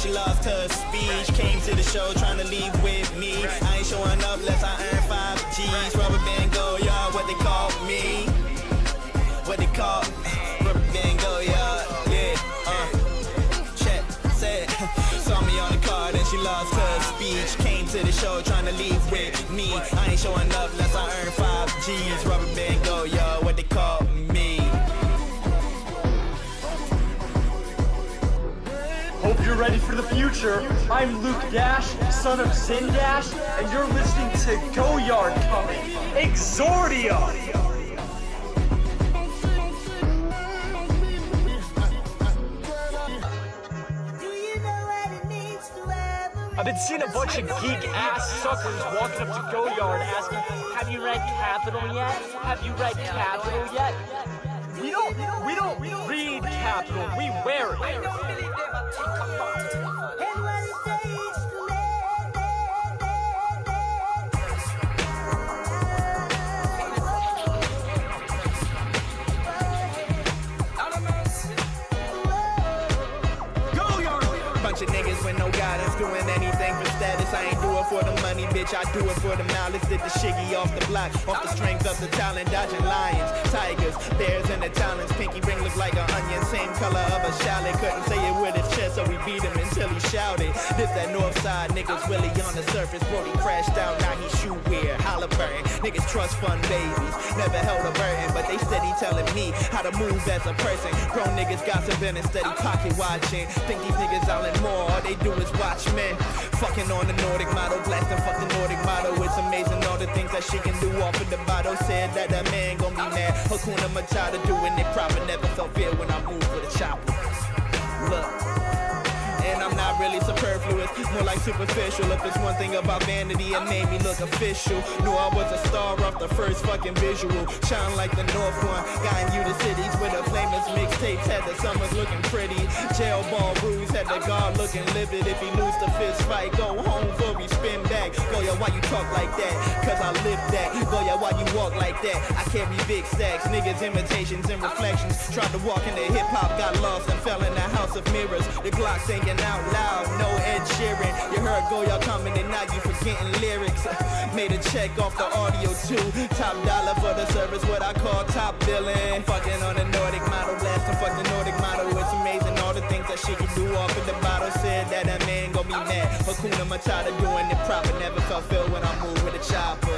she lost her speech. Came to the show trying to leave with me. I ain't showing up unless I earn 5 G's. Rubber band go, y'all, what they call me. What they call rubber band go, y'all, yeah, check, said. Saw me on the card and she lost her speech. Came to the show trying to leave with me. I ain't showing up unless I earn 5 G's. Rubber band go, y'all, what they call me. Hope you're ready for the future. I'm Luke Dash, son of Zin Dash, and you're listening to Go Yard coming, Exordia! I've been seeing a bunch of geek-ass suckers walking up to Go Yard asking, have you read Capital yet? Have you read Capital yet? We don't read Capital, we wear it. Bunch of niggas with no guidance, doing anything for status. I ain't do it for the money, bitch, I do it for the malice. Did the shiggy off the block, off the strength of the talent. Dodging lions, tigers, bears, and the talents. Pinky ring look like an onion, same color of a shallot. Couldn't say it with his chest, so we beat him until he shouted. This that north side, niggas Willie on the surface. Brody crashed out, now he shoe wear, Halliburton. Niggas trust fund babies, never held a burden, but they steady telling me how to move as a person. Grown niggas gossiping and steady pocket watching. Think these niggas all in more, all they do is watch men. Fucking on the Nordic model, blasting fuck the Nordic model. It's amazing all the things that she can do off of the bottle. Said that a man gon' be mad. Hakuna Matata doing it proper. Never felt fear when I moved with a chopper. Look. And I'm not really superfluous, more like superficial. If it's one thing about vanity, it made me look official. Knew I was a star off the first fucking visual. Shine like the North one, guiding you to cities with the flamers mixtapes. Had the summers looking pretty. Jail ball rules had the guard looking livid. If he lose the fist fight, go home for he spin back. Go yeah, why you talk like that? Cause I live that. Go yeah, why you walk like that? I carry big stacks, niggas imitations and reflections. Tried to walk into hip hop, got lost and fell in the house of mirrors. The Glock thinking out loud, no Ed Sheeran. You heard Go y'all coming and now you forgetting lyrics. Made a check off the audio too. Top dollar for the service, what I call top billing. Fucking on the Nordic model, blasting fuck the Nordic model. It's amazing all the things that she can do off of the bottle. Said that a man gon' be mad. Hakuna Matata doing it proper. Never felt feel when I move with a chopper.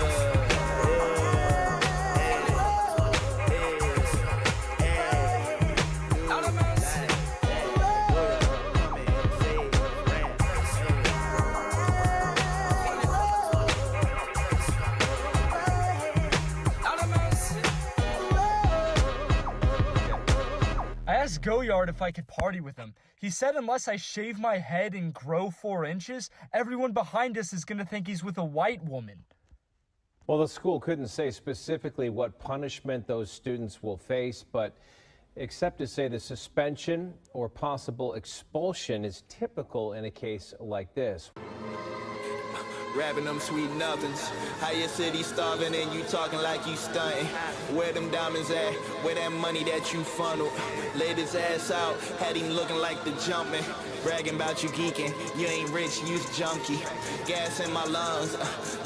I asked Goyard if I could party with him. He said unless I shave my head and grow 4 inches, everyone behind us is gonna think he's with a white woman. Well, the school couldn't say specifically what punishment those students will face, but except to say the suspension or possible expulsion is typical in a case like this. Rapping them sweet nothings. How your city starving and you talking like you stunting. Where them diamonds at? Where that money that you funneled? Laid his ass out, had him looking like the jumping. Bragging about you geeking, you ain't rich, you's junkie. Gas in my lungs,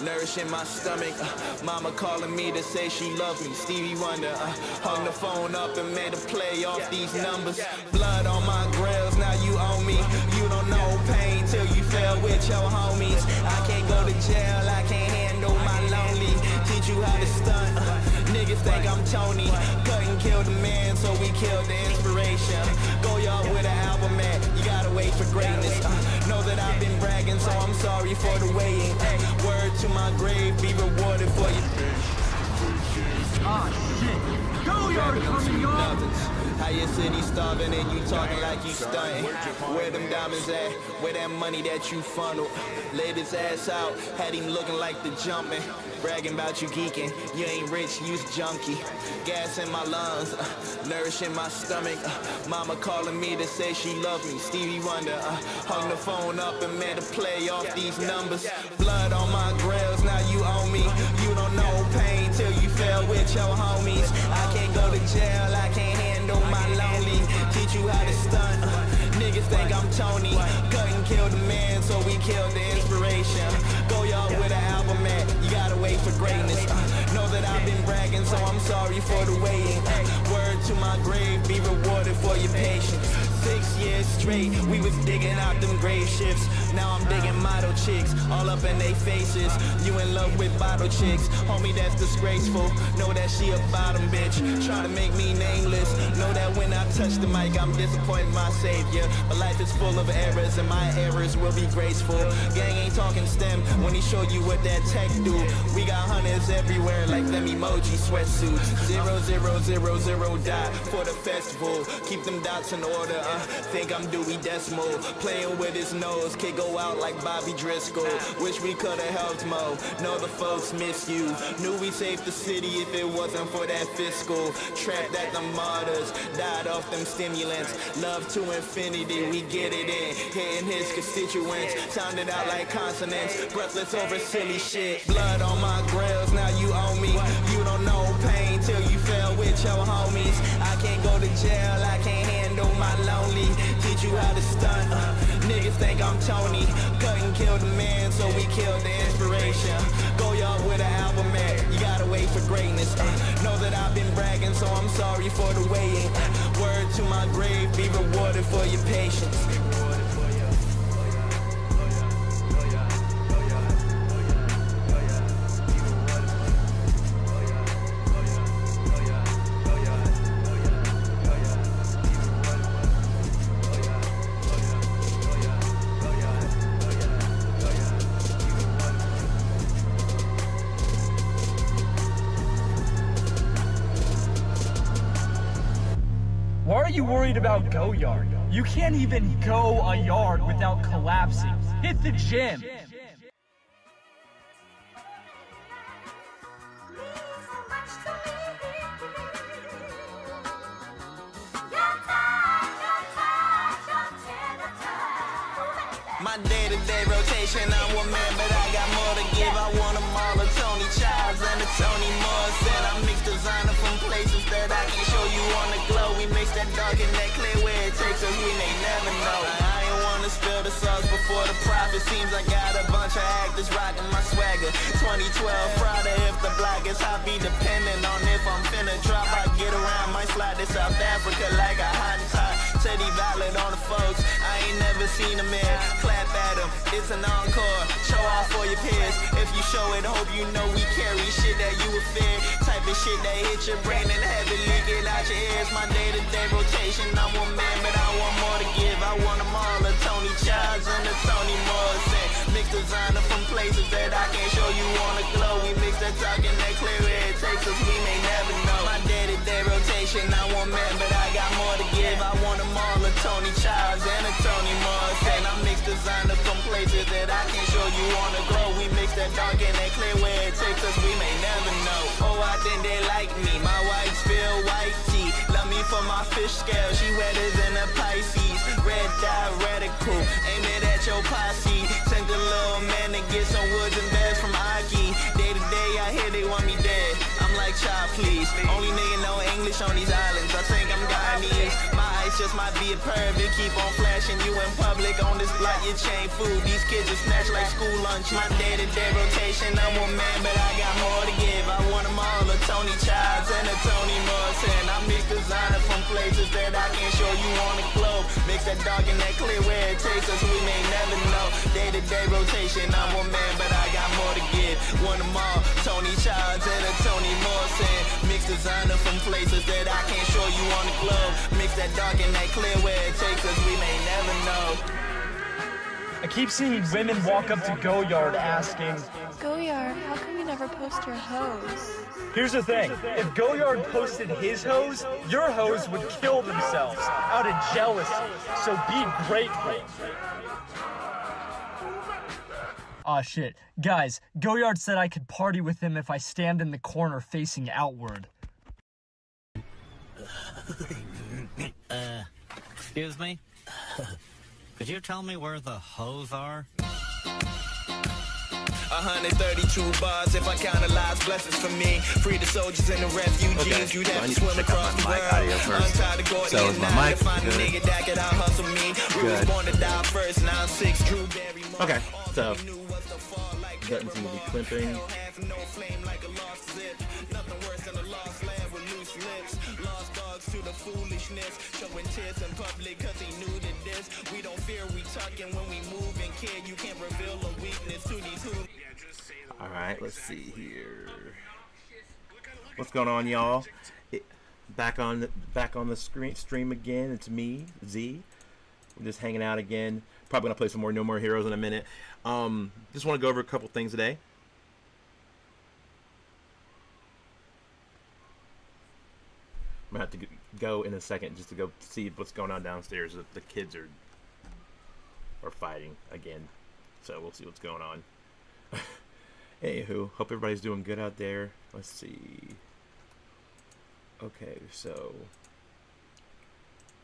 nourishing my stomach. Mama calling me to say she loves me. Stevie Wonder hung the phone up and made a play off these numbers. Blood on my grills, now you own me. You don't know pain till you fell with your homies. I can't go to jail, I can't handle my lonely. Teach you how to stunt. Niggas think I'm Tony. Couldn't kill the man, so we killed the inspiration. Go y'all with an album, man. You gotta wait for greatness. Know that I've been bragging, so I'm sorry for the waiting. Word to my grave, be rewarded for your Ah, shit. Go yard coming, y'all. How your city starving and you talking like you stunting. Where them diamonds at? Where that money that you funneled? Laid his ass out, had him looking like the jumping. Bragging about you geeking, you ain't rich, you's junkie. Gas in my lungs, nourishing my stomach. Mama calling me to say she loved me. Stevie Wonder hung the phone up and made a play off these numbers. Blood on my grills, now you own me. You don't know pain till you fell with your homies. I can't go to jail, I can't handle my lonely. Teach you how to stunt. Niggas think I'm Tony. Couldn't kill bragging, so I'm sorry for the waiting. Word to my grave, be rewarded for your patience. 6 years straight, we was digging out them grave shifts. Now I'm digging model chicks, all up in they faces. You in love with bottle chicks, homie, that's disgraceful. Know that she a bottom bitch, trying to make me nameless. Know that when I touch the mic, I'm disappointing my savior. But life is full of errors, and my errors will be graceful. Gang ain't talking STEM when he show you what that tech do. We got hunters everywhere like them emoji sweatsuits. 0000 dot for the festival. Keep them dots in order. Think I'm Dewey Decimal. Playing with his nose, kid go out like Bobby Driscoll. Wish we could've helped Mo. Know the folks miss you. Knew we saved the city if it wasn't for that fiscal. Trapped at the martyrs, died off them stimulants. Love to infinity, we get it in. Hitting his constituents, sounded out like consonants. Breathless over silly shit. Blood on my grills, now you owe me. You don't know pain till you fell with your homies. I can't go to jail, I can't handle my lonely. Teach you how to stunt. Niggas think I'm Tony. Cut and kill the man, so we killed the inspiration. Go y'all with an album, man. You gotta wait for greatness. Know that I've been bragging, so I'm sorry for the waiting. Word to my grave, be rewarded for your patience. Why are you worried about Go Yard? You can't even go a yard without collapsing. Hit the gym. My day-to-day rotation, I'm one man, but I got more to give. I want them all, a Tony Childs and a Tony Morrison. I mix designer from places that I can show you on the glow. We mix that dark and that clear where it takes us, we may never know. I ain't wanna spill the sauce before the profit. Seems I got a bunch of actors rocking my swagger. 2012 Friday, if the block is hot, be dependent on if I'm finna drop. I get around, might slide to South Africa like a hot tie. Said he valid on the folks, I ain't never seen him in. Clap at him, it's an encore. Show off for your peers. If you show it, hope you know we carry shit that you would fear. Type of shit that hit your brain and have it leaking out your ears. My day-to-day rotation, I'm one man, but I want more to give. I want them all, a Tony Childs and a Tony Morrison. Mix designer from places that I can't show you on the glow. We mix that talk and that clear where it takes us, we may never know. My day-to-day rotation, I'm one man, but I got more to give. I want them all, a Tony Childs and a Tony Morrison. I mix designer from places that I can't show you on the glow. We mix that dark and that clear where it takes us, we may never know. Oh, I think they like me, my wife's feel white tea. Love me for my fish scale, she wetter than a Pisces. Red dye radical, aim it at your posse. Send the little man to get some woods and beds from Aki. Day to day, I hear they want me dead. I'm like, child, please. Only nigga know English on these islands. I think I'm Guyanese. My eyes just might be a pervert. Keep on flashing you in public on this block. You chain food. These kids are snatch like school lunch. My day-to-day rotation. I'm one man, but I got more to give. I want them all, a Tony Childs and a Tony Morrison. I mix designer from places that I can't show you on the globe. Mix that dark and that clear where it takes us, we may never know. Day-to-day rotation, I'm one man, but I got more to give. Want them all, Tony Childs and a Tony Morrison. Mix designer from places that I can't show you on the globe. Mix that dark and that clear where it takes us, we may never know. I keep seeing women walk up to Go Yard asking, Go Yard, how come you never post your hose? here's the thing, if Go Yard posted his hose, your hose would kill themselves out of jealousy, so be grateful. Aw shit. Guys, Go Yard said I could party with him if I stand in the corner facing outward. Excuse me? Could you tell me where the hoes are? 132 bars if I count the lives, blessings for me. Free the soldiers and the refugees. You'd have to swim across the world. Untie the Gordian knot to find a nigga that could out hustle me. We was born to die first, 9-6, Drew Barrymore. Okay, so buttons need to be clipping. the foolishness. Showing tears in public cause he new to this. We don't fear, we tucking when we move and kid. You can't reveal a weakness to these who. Alright, let's see here. What's going on, y'all? Back on the stream again. It's me, Z. I'm just hanging out again. Probably gonna play some more No More Heroes in a minute. Just want to go over a couple things today. I'm gonna have to go in a second just to go see what's going on downstairs. The kids are fighting again, so we'll see what's going on. Anywho, hope everybody's doing good out there. Let's see. Okay, so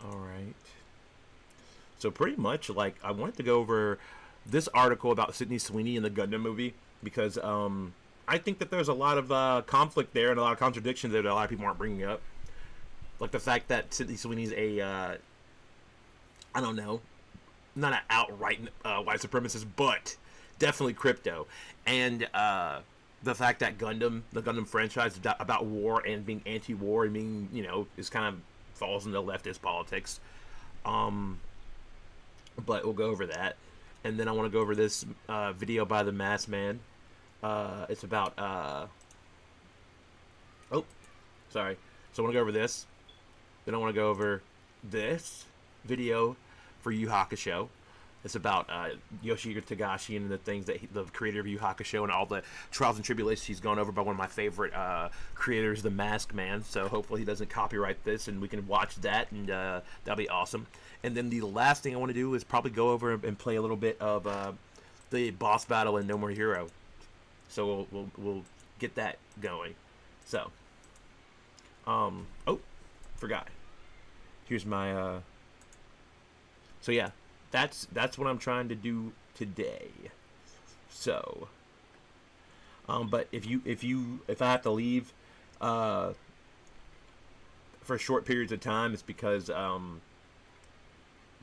all right. So pretty much, like, I wanted to go over this article about Sydney Sweeney in the Gundam movie because I think that there's a lot of conflict there and a lot of contradictions that a lot of people aren't bringing up. Like the fact that Sydney Sweeney's a, I don't know, not an outright white supremacist, but definitely crypto. And the fact that the Gundam franchise is about war and being anti-war and being, you know, is kind of falls into leftist politics. But we'll go over that. And then I want to go over this video by the Masked Man. It's about, oh, sorry. So I want to go over this. Then I want to go over this video for Yu Hakusho. It's about Yoshihiro Togashi and the things that the creator of Yu Hakusho and all the trials and tribulations he's gone over by one of my favorite creators, the Masked Man. So hopefully he doesn't copyright this and we can watch that, and that'll be awesome. And then the last thing I want to do is probably go over and play a little bit of the boss battle in No More Hero. So we'll get that going. So, oh, forgot. Here's my so yeah, that's what I'm trying to do today. So, but if I have to leave for short periods of time, it's because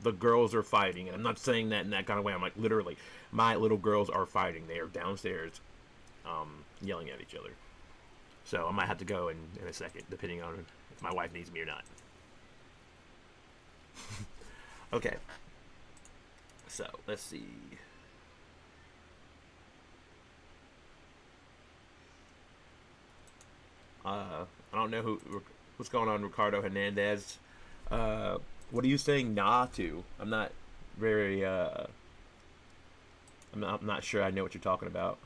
the girls are fighting, and I'm not saying that in that kind of way. I'm like, literally, my little girls are fighting. They are downstairs, yelling at each other. So I might have to go in a second, depending on if my wife needs me or not. Okay. So let's see. I don't know what's going on, Ricardo Hernandez. What are you saying nah to? I'm not very I'm not sure I know what you're talking about.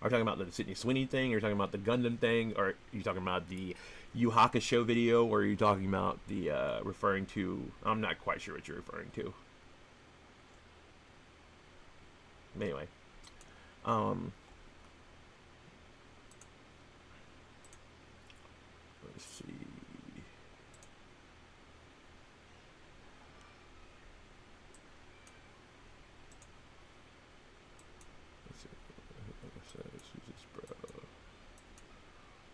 Are you talking about the Sydney Sweeney thing? Are you talking about the Gundam thing? Or are you talking about the Yu Hakusho video? Or are you talking about the referring to, I'm not quite sure what you're referring to. Anyway, let's see.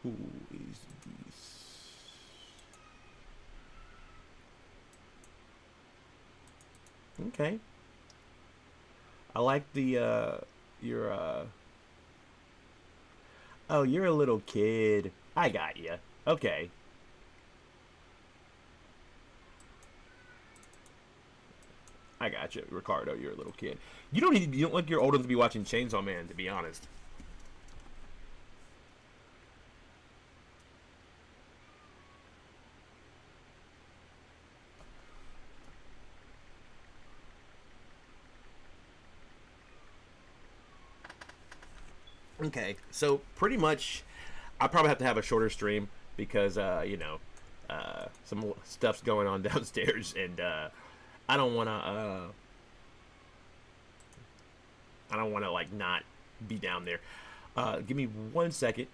Who is this? Okay. I like the your oh, you're a little kid. I got you. Okay. I got you, Ricardo. You're a little kid. You don't look you're old enough to be watching Chainsaw Man, to be honest. Okay, so pretty much, I probably have to have a shorter stream because you know, some stuff's going on downstairs, and I don't wanna like not be down there. Give me 1 second.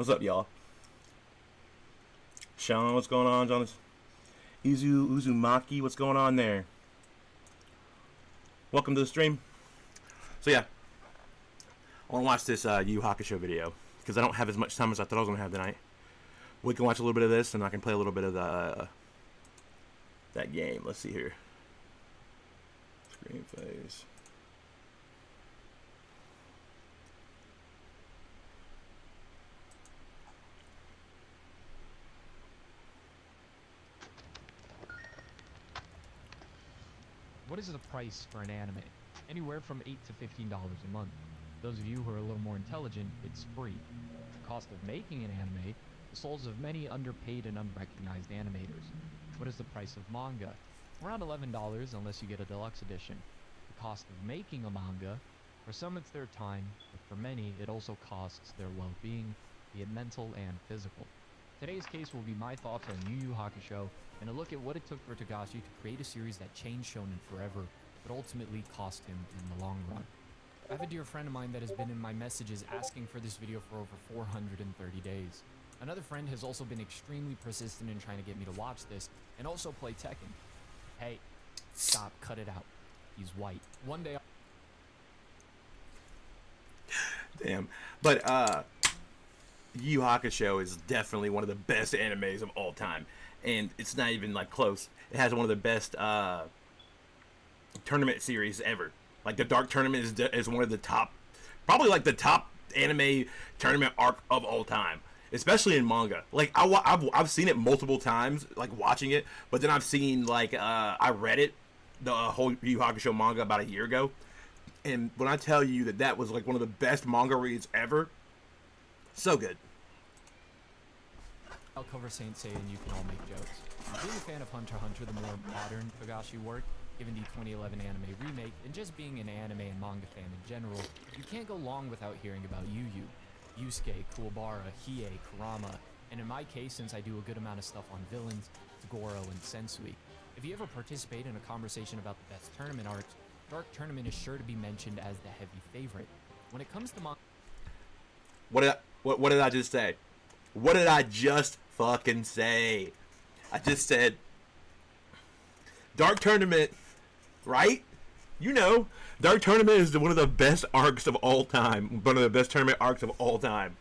What's up, y'all? Sean, what's going on, Jonas? Uzumaki, what's going on there? Welcome to the stream. So yeah, I want to watch this Yu Hakusho video because I don't have as much time as I thought I was going to have tonight. We can watch a little bit of this, and I can play a little bit of the that game. Let's see here. Screen phase. What is the price for an anime? Anywhere from $8 to $15 a month. Those of you who are a little more intelligent, it's free. The cost of making an anime, the souls of many underpaid and unrecognized animators. What is the price of manga? Around $11 unless you get a deluxe edition. The cost of making a manga, for some it's their time, but for many it also costs their well-being, be it mental and physical. Today's case will be my thoughts on Yu Yu Hakusho and a look at what it took for Togashi to create a series that changed Shonen forever, but ultimately cost him in the long run. I have a dear friend of mine that has been in my messages asking for this video for over 430 days. Another friend has also been extremely persistent in trying to get me to watch this, and also play Tekken. Hey, stop, cut it out. He's white. One day Damn. But Yu Yu Hakusho is definitely one of the best animes of all time. And it's not even like close. It has one of the best tournament series ever. Like the Dark Tournament is one of the top, probably like the top anime tournament arc of all time, especially in manga. Like I've seen it multiple times, like watching it, but then I've seen like I read it, the whole Yu Yu Hakusho manga about a year ago, and when I tell you that that was like one of the best manga reads ever, so good. I'll cover Saint Seiya and you can all make jokes. Being a fan of Hunter x Hunter, the more modern Togashi work, given the 2011 anime remake, and just being an anime and manga fan in general, you can't go long without hearing about YuYu. Yusuke, Kuwabara, Hiei, Kurama, and in my case, since I do a good amount of stuff on villains, it's Goro and Sensui. If you ever participate in a conversation about the best tournament arcs, Dark Tournament is sure to be mentioned as the heavy favorite. When it comes to manga... What did I just say? What did I just fucking say? I just said Dark Tournament, right? You know, Dark Tournament is one of the best arcs of all time. One of the best tournament arcs of all time.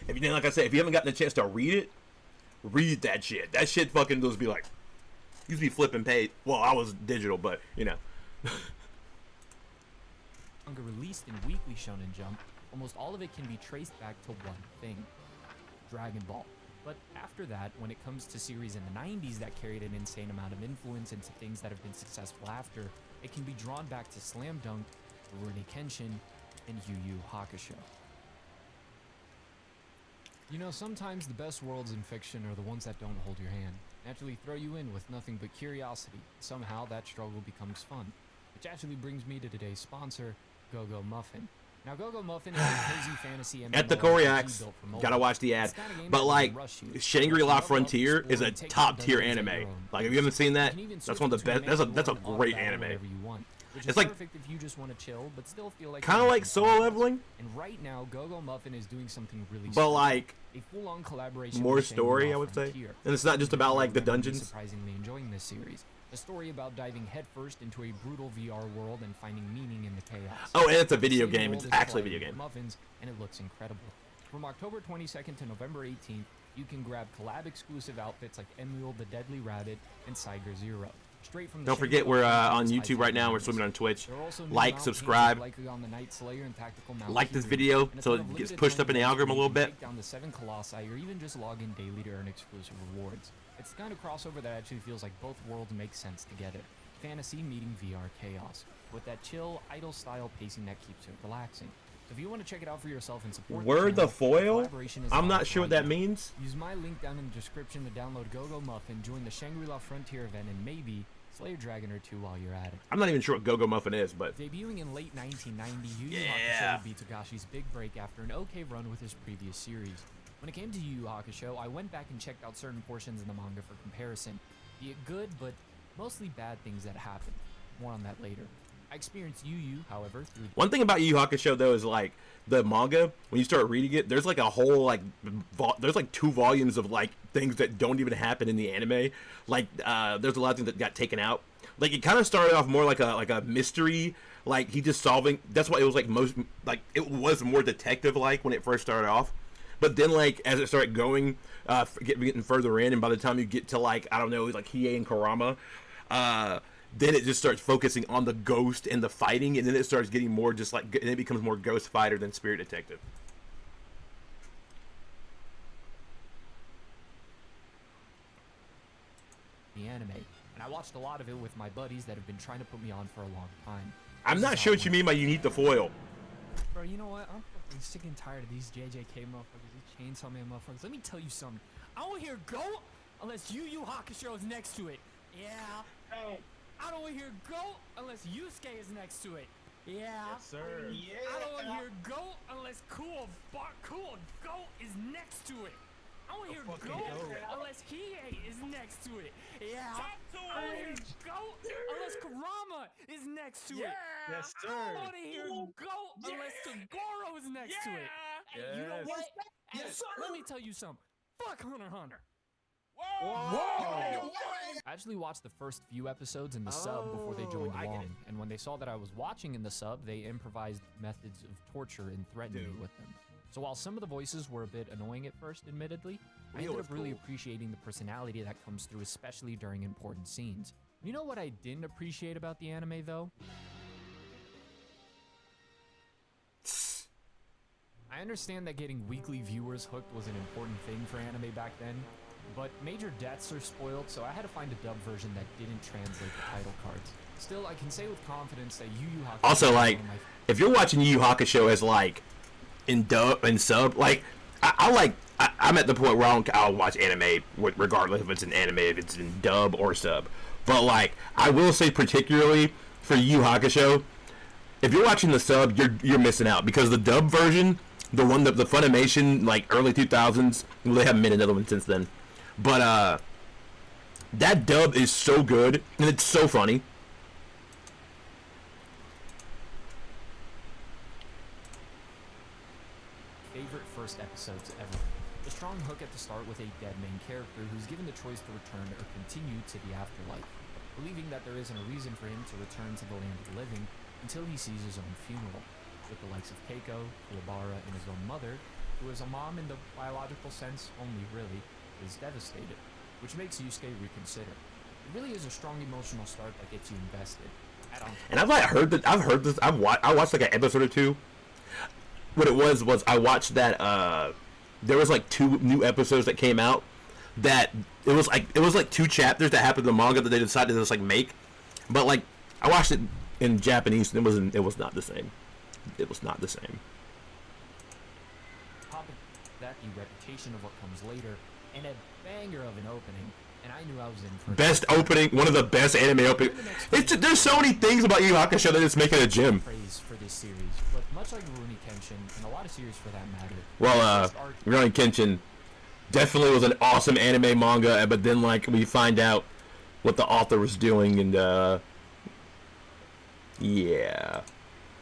If you, like I said, if you haven't gotten a chance to read it, read that shit. That shit fucking just be like, used to be flipping page. Well, I was digital, but you know. Manga released in Weekly Shonen Jump, almost all of it can be traced back to one thing: Dragon Ball. But after that, when it comes to series in the 90s that carried an insane amount of influence into things that have been successful after, it can be drawn back to Slam Dunk, Rurouni Kenshin, and Yu Yu Hakusho. You know, sometimes the best worlds in fiction are the ones that don't hold your hand, naturally throw you in with nothing but curiosity. Somehow that struggle becomes fun. Which actually brings me to today's sponsor, Go-Go Muffin. Now, Go-Go Muffin is a cozy fantasy MMO Ethical reacts. built for mobile. Gotta watch the ad. It's the kind of game But that like, doesn't rush you. Shangri-La Level up, Frontier explore, is a and take top on tier dungeons at anime. your own Like, if pace. you haven't seen that, You can even that's switch one of the between best. That's a manual and great auto battle anime. whenever you want, which It's is like perfect if you just want to chill, but still feel like kind of you're like making solo progress. leveling, And right now, Go-Go Muffin is doing something really but special. like A full-on collaboration more with story, Shangri-La I would say. Frontier. And it's not just about like the Everyone is dungeons. surprisingly enjoying this series. A story about diving headfirst into a brutal VR world and finding meaning in the chaos. Oh, and it's a The video same game. world It's is actually a flooded video with game. Muffins, and it looks incredible. From October 22nd to November 18th, you can grab collab-exclusive outfits like Emule the Deadly Rabbit and Cyger Zero. Straight from the Don't forget Shangri-La we're on Frontier's YouTube right now. We're high-tech swimming on Twitch. there are also new Like, mount subscribe, paintings like on the Night Slayer and Tactical Mount like this Fury, video and a so ton of it gets limited pushed up in the time algorithm a events little where you bit. can take down the 7 Colossi or even just log in daily to earn exclusive rewards. It's the kind of crossover that actually feels like both worlds make sense together. Fantasy meeting VR chaos, with that chill, idle style pacing that keeps it relaxing. So if you want to check it out for yourself and support Word the channel, foil? collaboration is I'm not live sure what right that now. means. Use my link down in the description to download Go-Go Muffin, join the Shangri-La Frontier event, and maybe slay a dragon or two while you're at it. I'm not even sure what Go-Go Muffin is, but Debuting in late 1990, Yu Yu Yeah. Hakusho would be Togashi's big break after an okay run with his previous series. When it came to Yu Yu Hakusho, I went back and checked out certain portions in the manga for comparison, be it good, but mostly bad things that happened. More on that later. I experienced YuYu, however, through One thing about Yu Yu Hakusho though is like the manga. When you start reading it, there's like a whole like there's like 2 volumes of like things that don't even happen in the anime. Like there's a lot of things that got taken out. Like it kind of started off more like a mystery. Like he just solving. That's why it was like it was more detective like when it first started off. But then like as it started going, getting further in, and by the time you get to like I don't know, like Hiei and Kurama, then it just starts focusing on the ghost and the fighting, and then it starts getting more just like, and it becomes more ghost fighter than spirit detective. the anime, and I watched a lot of it with my buddies that have been trying to put me on for a long time. I'm not sure what you mean by you need the foil. Bro, you know what? I'm fucking sick and tired of these JJK motherfuckers, these Chainsaw Man motherfuckers. Let me tell you something. I don't hear go unless YuYu Hakusho is next to it. Yeah. Hey. I don't hear go unless Yusuke is next to it. Yeah. Yes, sir. Yeah. I don't hear go unless Cool Go is next to it. I don't hear go unless Hiei is next to it. Yeah. I don't hear go unless Kurama is next to it. Yes, sir. I don't want to hear go unless Togoro is next to it. Hey, you know what? Yes, sir. Let me tell you something. Fuck Hunter x Hunter. Whoa! I actually watched the first few episodes in the sub before they joined along, and when they saw that I was watching in the sub, they improvised methods of torture and threatened me with them. So while some of the voices were a bit annoying at first, admittedly, I ended up really appreciating the personality that comes through, especially during important scenes. You know what I didn't appreciate about the anime, though? I understand that getting weekly viewers hooked was an important thing for anime back then, but major deaths are spoiled, so I had to find a dub version that didn't translate the title cards. Still, I can say with confidence that Yu Yu Hakusho... Also, like, if you're watching Yu Yu Hakusho as, like, in dub and sub, like, I'm at the point where I'll watch anime, regardless if it's an anime, if it's in dub or sub. But, like, I will say particularly for Yu Yu Hakusho, if you're watching the sub, you're missing out, because the dub version, the one that the Funimation, like, early 2000s, well, they haven't made another one since then. But that dub is so good, and it's so funny. Favorite first episodes ever. The strong hook at the start with a dead main character who's given the choice to return or continue to the afterlife, believing that there isn't a reason for him to return to the land of the living until he sees his own funeral, with the likes of Keiko, Kuwabara, and his own mother, who is a mom in the biological sense only, really, is devastated, which makes Yusuke reconsider. It really is a strong emotional start that gets you invested. And I've watched like an episode or two. What it was I watched that there was like 2 new episodes that came out that it was like 2 chapters that happened in the manga that they decided to just like make. But like I watched it in Japanese and it was not the same. It was not the same. Top of that, the reputation of what comes later, and a banger of an opening, and I knew I was in for best opening, one of the best anime openings. There's so many things about Yu Yu Hakusho that it's making a gym. Praise for this series, but much like Rurouni Kenshin, and a lot of series for that matter. Well, Rurouni Kenshin definitely was an awesome anime manga, but then like we find out what the author was doing, and yeah.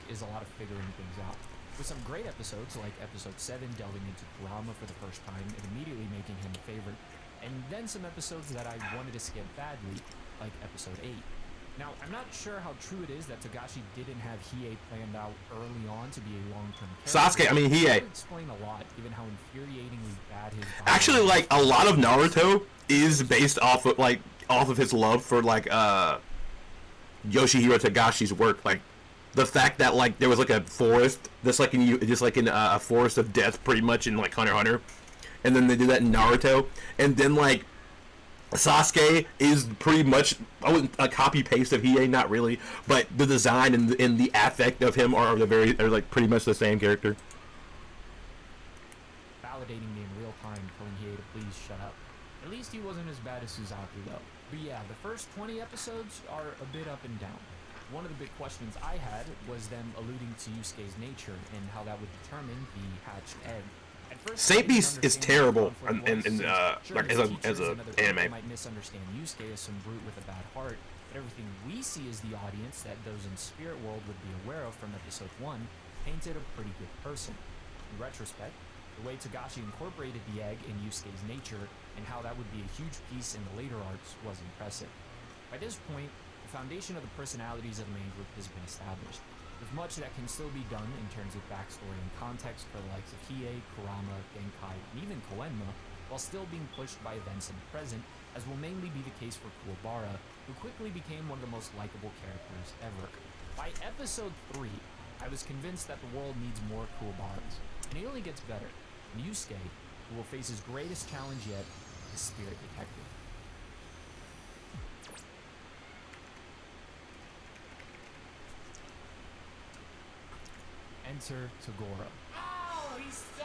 Is a lot of figuring things out. With some great episodes, like episode 7 delving into Kurama for the first time and immediately making him a favorite, and then some episodes that I wanted to skip badly, like episode 8. Now, I'm not sure how true it is that Togashi didn't have Hiei planned out early on to be a long-term character. Sasuke, I mean Hiei. That would explain a lot, given how infuriatingly bad his... Actually, like, a lot of Naruto is based off of his love for, like, Yoshihiro Togashi's work, like, the fact that like there was like a forest, just like in a forest of death, pretty much in like Hunter x Hunter, and then they did that in Naruto, and then like Sasuke is pretty much a copy paste of Hiei, not really, but the design and the affect of him are like pretty much the same character. Validating me in real time, telling Hiei to please shut up. At least he wasn't as bad as Suzaku though. But yeah, the first 20 episodes are a bit up and down. One of the big questions I had was them alluding to Yusuke's nature and how that would determine the hatched egg. At first, Saint Beast is terrible like as a anime. Might misunderstand Yusuke as some brute with a bad heart, but everything we see as the audience that those in Spirit World would be aware of from episode 1 painted a pretty good person. In retrospect, the way Togashi incorporated the egg in Yusuke's nature and how that would be a huge piece in the later arcs was impressive. By this point, the foundation of the personalities of the main group has been established, with much that can still be done in terms of backstory and context for the likes of Hiei, Kurama, Genkai, and even Koenma, while still being pushed by events in the present, as will mainly be the case for Kuwabara, who quickly became one of the most likable characters ever. By episode 3, I was convinced that the world needs more Kuwabaras, and it only gets better. And Yusuke, who will face his greatest challenge yet, the Spirit Detective. Enter Toguro. Oh, he's so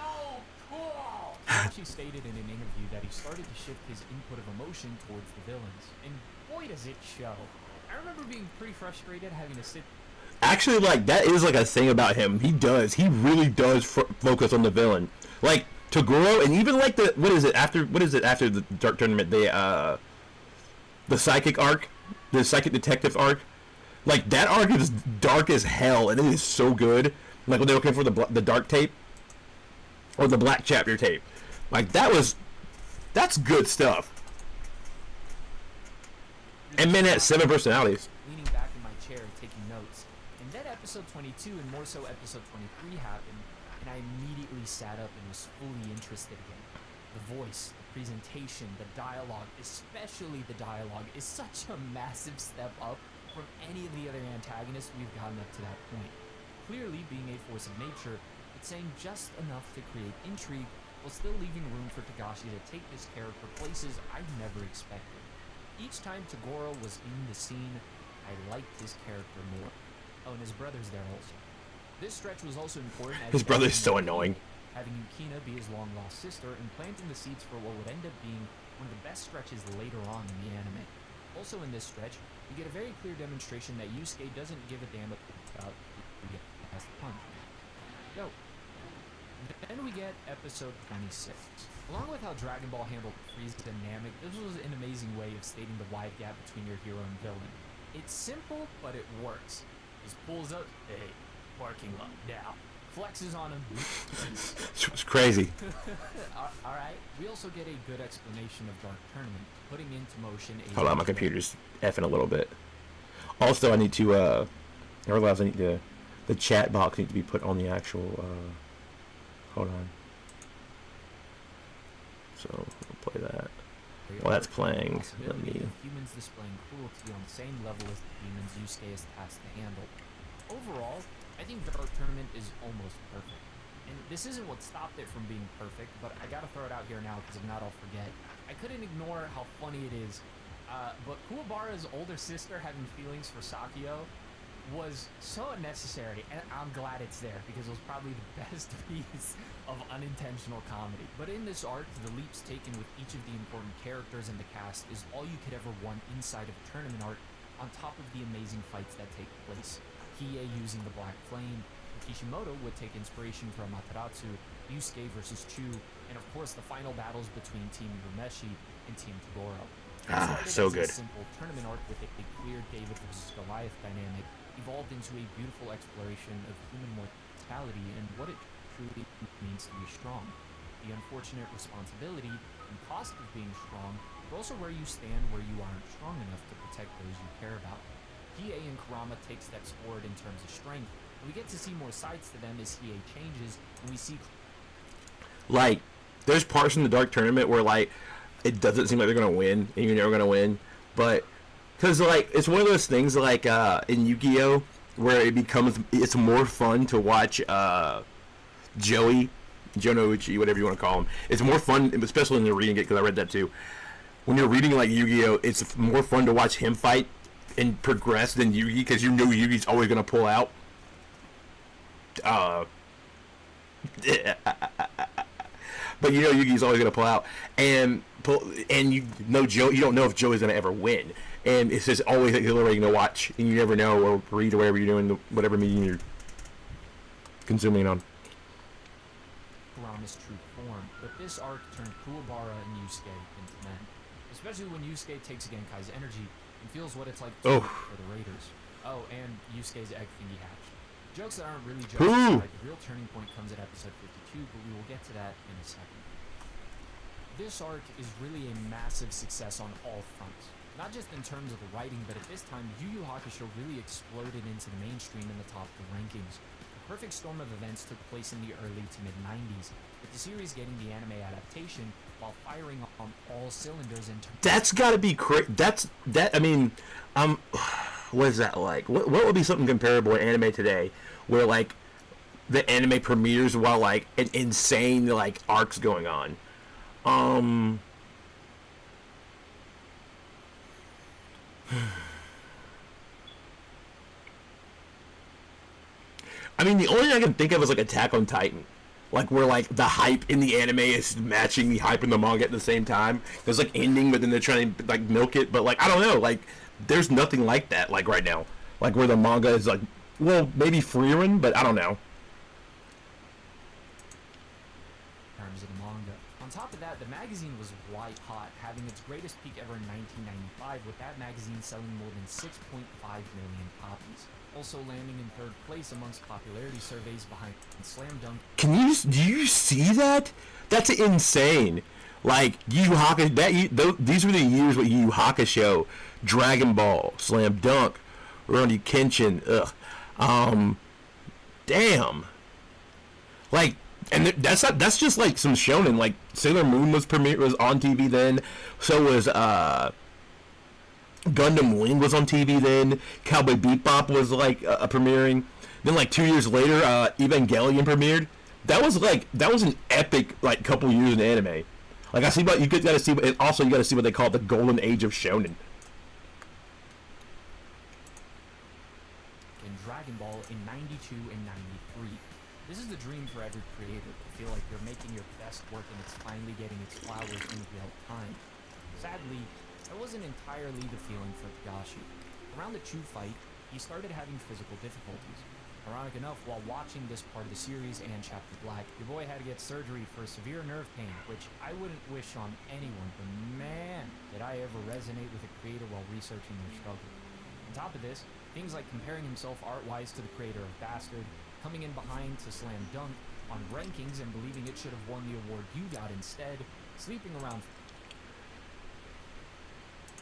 cool! She stated in an interview that he started to shift his input of emotion towards the villains, and boy does it show. I remember being pretty frustrated having to sit. Actually, like, that is like a thing about him. He really does focus on the villain. Like Toguro, and even like what is it after the Dark Tournament, the psychic arc, the psychic detective arc. Like, that arc is dark as hell, and it is so good. Like when they were looking for the dark tape or the black chapter tape. Like, that's good stuff. And men had 7 personalities. Leaning back in my chair, taking notes. And then episode 22, and more so episode 23 happened, and I immediately sat up and was fully interested again. The voice, the presentation, the dialogue, especially the dialogue, is such a massive step up from any of the other antagonists we've gotten up to that point. Clearly, being a force of nature, it's saying just enough to create intrigue, while still leaving room for Togashi to take this character places I never expected. Each time Toguro was in the scene, I liked his character more. Oh, and his brother's there also. This stretch was also important as His brother's so annoying. having Yukina be his long-lost sister and planting the seeds for what would end up being one of the best stretches later on in the anime. Also in this stretch, you get a very clear demonstration that Yusuke doesn't give a damn about who gets the punch. Go. Then we get episode 26. Along with how Dragon Ball handled Frieza and Namek, this was an amazing way of stating the wide gap between your hero and villain. It's simple, but it works. Just pulls up, hey, parking lot now. Flexes on him. It's crazy. Alright, we also get a good explanation of Dark Tournament, putting into motion a... Hold on, my computer's effing a little bit. Also, I need to, I realize I need to, the chat box needs to be put on the actual, hold on. So, we'll play that. While that's playing, let me... Humans displaying cruelty on the same level as the demons Yusuke is tasked to handle. Overall, I think Dark Tournament is almost perfect. And this isn't what stopped it from being perfect, but I gotta throw it out here now because if not I'll forget. I couldn't ignore how funny it is, but Kuwabara's older sister having feelings for Sakio was so unnecessary, and I'm glad it's there because it was probably the best piece of unintentional comedy. But in this arc, the leaps taken with each of the important characters in the cast is all you could ever want inside of a tournament arc, on top of the amazing fights that take place. Hiei using the Black Flame, Kishimoto would take inspiration from Amaterasu, Yusuke versus Chu, and of course the final battles between Team Urameshi and Team Toguro. So good. A simple tournament arc with a clear David versus Goliath dynamic evolved into a beautiful exploration of human mortality and what it truly means to be strong. The unfortunate responsibility and cost of being strong, but also where you stand where you aren't strong enough to protect those you care about. Hiei and Kurama take steps forward in terms of strength, and we get to see more sides to them as Hiei changes, and we see... Like, there's parts in the Dark Tournament where, like, it doesn't seem like they're gonna win, and you're never gonna win, but... Because, like, it's one of those things, like, in Yu-Gi-Oh! Where it's more fun to watch, Joey, Jonouchi, whatever you want to call him. It's more fun, especially when you're reading it, because I read that too. When you're reading, like, Yu-Gi-Oh! It's more fun to watch him fight and progress than Yugi, because you know Yugi's always going to pull out. But you know Yugi's always going to pull out. And you know you don't know if Joey's going to ever win. And it's just always exhilarating to watch, and you never know, or read, or whatever you're doing, whatever medium you're consuming on. Kurama's true form, but this arc turned Kuwabara and Yusuke into men. Especially when Yusuke takes Genkai's energy and and feels what it's like to work for the Raiders. Oh, and Yusuke's egg thingy hatched. Jokes that aren't really jokes aside, the real turning point comes at episode 52, but we will get to that in a second. This arc is really a massive success on all fronts. Not just in terms of the writing, but at this time, Yu Yu Hakusho really exploded into the mainstream in the top of the rankings. The perfect storm of events took place in the early to mid-90s, with the series getting the anime adaptation while firing on all cylinders in terms. That's gotta be crazy. I mean, what is that like? What would be something comparable in anime today, where like the anime premieres while like an insane like arc's going on? I mean, the only thing I can think of is like Attack on Titan, like where like the hype in the anime is matching the hype in the manga at the same time. There's like ending, but then they're trying to like milk it. But like I don't know, like there's nothing like that like right now, like where the manga is like, well, maybe Frieren, but I don't know. In terms of the manga. On top of that, the magazine was white hot, having its greatest peak ever in 1995, with that magazine selling more than 6.5 million copies. Also landing in third place amongst popularity surveys behind Slam Dunk. Do you see that? That's insane. Like Yu Yu Hakusho, these were the years with Yu Yu Hakusho, Dragon Ball, Slam Dunk, Rurouni Kenshin. Damn. Like, and that's just like some shonen. Like Sailor Moon was on TV then. So was Gundam Wing was on TV then. Cowboy Bebop was like premiering. Then like 2 years later, Evangelion premiered. That was an epic like couple years in anime. Like I see what you gotta see, and also you gotta see what they call the golden age of shonen. In Dragon Ball in 92 and 93. This is the dream for every creator, to feel like you're making your best work and it's finally getting its flowers in real time. Sadly, that wasn't entirely the feeling for Togashi. Around the Chu fight, he started having physical difficulties. Ironic enough, while watching this part of the series and Chapter Black, your boy had to get surgery for severe nerve pain, which I wouldn't wish on anyone, but man, did I ever resonate with a creator while researching their struggle. On top of this, things like comparing himself art-wise to the creator of Bastard, coming in behind to Slam Dunk on rankings and believing it should have won the award you got instead, sleeping around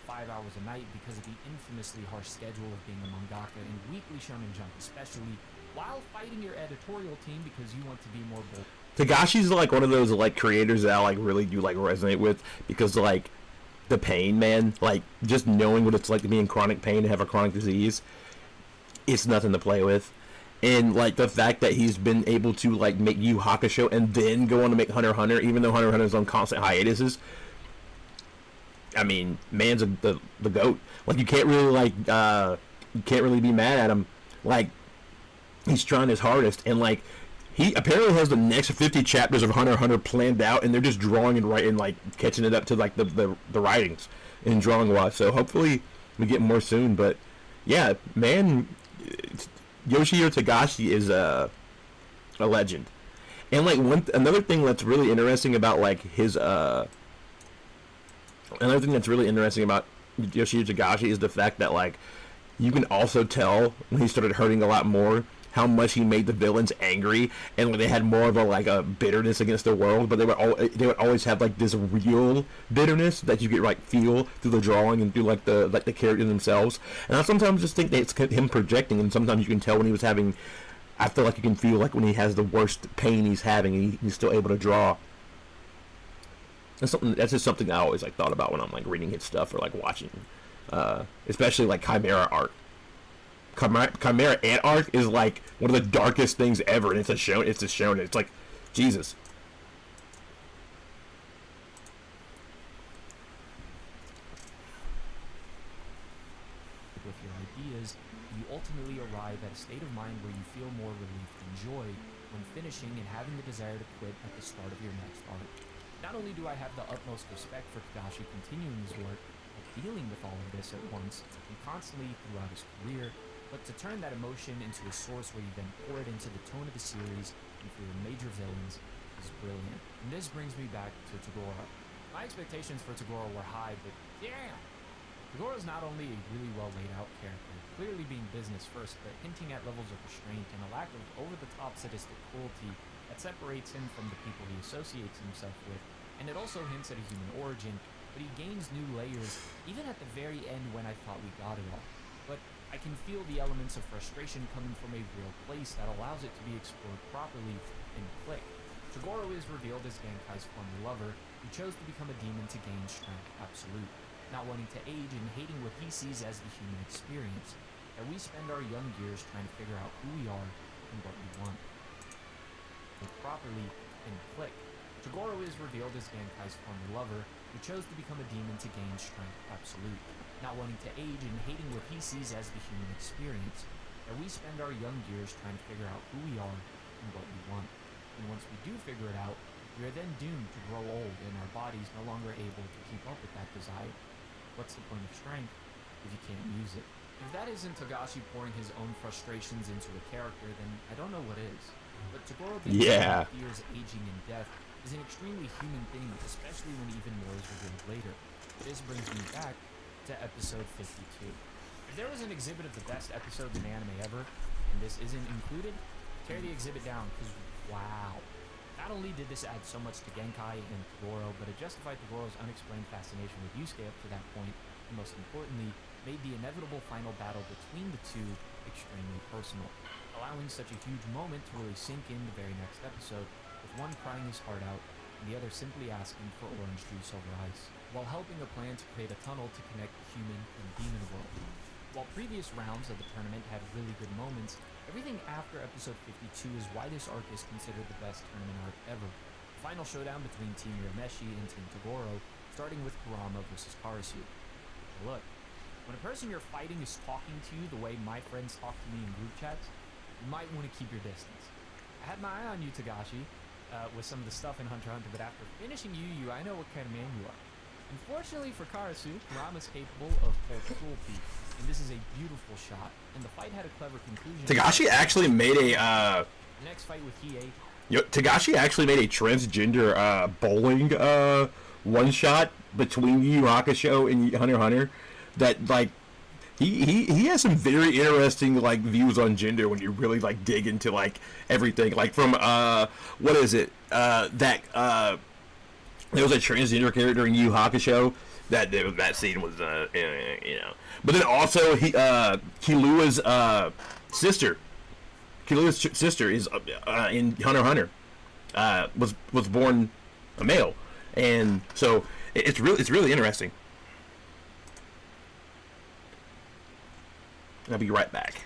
5 hours a night because of the infamously harsh schedule of being a mangaka in Weekly Shonen Jump especially, while fighting your editorial team because you want to be more bold. Togashi's like one of those like creators that I like really do like resonate with, because like the pain, man, like just knowing what it's like to be in chronic pain and have a chronic disease, it's nothing to play with. And like the fact that he's been able to like make Yu Hakusho and then go on to make Hunter x Hunter, even though Hunter x Hunter is on constant hiatuses. I mean, man's the GOAT. Like you can't really be mad at him. Like he's trying his hardest, and like he apparently has the next 50 chapters of Hunter x Hunter planned out, and they're just drawing and writing, like catching it up to like the writings and drawing wise. So hopefully we get more soon. But yeah, man, Yoshihiro Togashi is a legend. And like another thing that's really interesting about like his another thing that's really interesting about Yoshihiro Togashi is the fact that like you can also tell when he started hurting a lot more how much he made the villains angry, and like, they had more of a bitterness against the world, but they would always have like this real bitterness that you could like feel through the drawing and through like the characters themselves. And I sometimes just think that it's him projecting, and sometimes you can tell when he was having, I feel like you can feel like when he has the worst pain he's having, and he's still able to draw. That's just something I always like thought about when I'm like reading his stuff or like watching, especially like Chimera art. Chimera ant art is like one of the darkest things ever, and it's a shonen. It's like Jesus. With your ideas, you ultimately arrive at a state of mind where you feel more relief and joy when finishing and having the desire to quit at the start of your next arc. Not only do I have the utmost respect for Togashi continuing his work, of dealing with all of this at once, and constantly throughout his career, but to turn that emotion into a source where you then pour it into the tone of the series and for your major villains is brilliant. And this brings me back to Toguro. My expectations for Toguro were high, but damn! Togoro's not only a really well laid out character, clearly being business first, but hinting at levels of restraint and a lack of over-the-top sadistic cruelty that separates him from the people he associates himself with, and it also hints at a human origin, but he gains new layers, even at the very end when I thought we got it all. But I can feel the elements of frustration coming from a real place that allows it to be explored properly in Click. Toguro is revealed as Genkai's former lover, who chose to become a demon to gain strength absolute, not wanting to age and hating what he sees as the human experience, that we spend our young years trying to figure out who we are and what we want. Properly in Click, Toguro is revealed as Genkai's former lover, who chose to become a demon to gain strength absolute, not wanting to age and hating what he sees as the human experience, that we spend our young years trying to figure out who we are and what we want. And once we do figure it out, we are then doomed to grow old and our bodies no longer able to keep up with that desire. What's the point of strength if you can't use it? If that isn't Togashi pouring his own frustrations into a character, then I don't know what is. But Toguro being fears aging and death is an extremely human thing, especially when even more is revealed later. This brings me back to episode 52. If there was an exhibit of the best episodes in anime ever, and this isn't included, tear the exhibit down, because wow. Not only did this add so much to Genkai and Toguro, but it justified Togoro's unexplained fascination with Yusuke up to that point, and most importantly, made the inevitable final battle between the two extremely personal, allowing such a huge moment to really sink in the very next episode, with one crying his heart out, and the other simply asking for orange juice over ice, while helping a plan to create a tunnel to connect the human and demon world. While previous rounds of the tournament had really good moments, everything after episode 52 is why this arc is considered the best tournament arc ever. The final showdown between Team Urameshi and Team Toguro, starting with Kurama versus Karasu. Look, when a person you're fighting is talking to you the way my friends talk to me in group chats, you might want to keep your distance. I had my eye on you, Togashi, with some of the stuff in Hunter x Hunter, but after finishing YuYu, I know what kind of man you are. Unfortunately for Karasu, Kurama's capable of full cruelty, and this is a beautiful shot, and the fight had a clever conclusion. Togashi actually made a the next fight with Hiei. Togashi actually made a transgender bowling one shot between Yu Yu Hakusho and Hunter x Hunter that like he has some very interesting like views on gender when you really like dig into like everything, like from what is it that there was a transgender character in Yu Yu Hakusho that scene was you know, but then also Killua's sister is in Hunter x Hunter was born a male, and so it's really interesting. I'll be right back.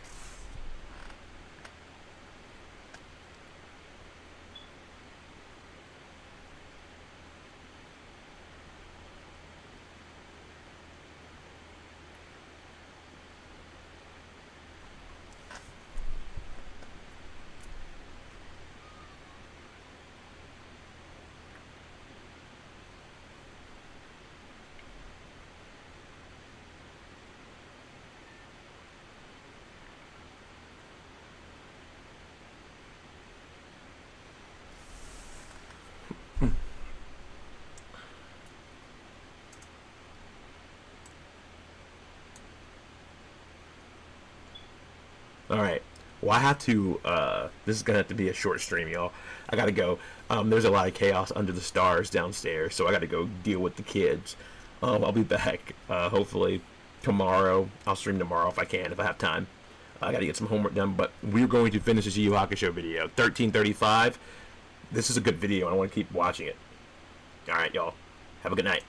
Alright, well I have to, this is gonna have to be a short stream, y'all. I gotta go. There's a lot of chaos under the stars downstairs, so I gotta go deal with the kids. I'll be back, hopefully tomorrow. I'll stream tomorrow if I can, if I have time. I gotta get some homework done, but we're going to finish this Yu Yu Hakusho video. 1335. This is a good video, and I want to keep watching it. Alright, y'all. Have a good night.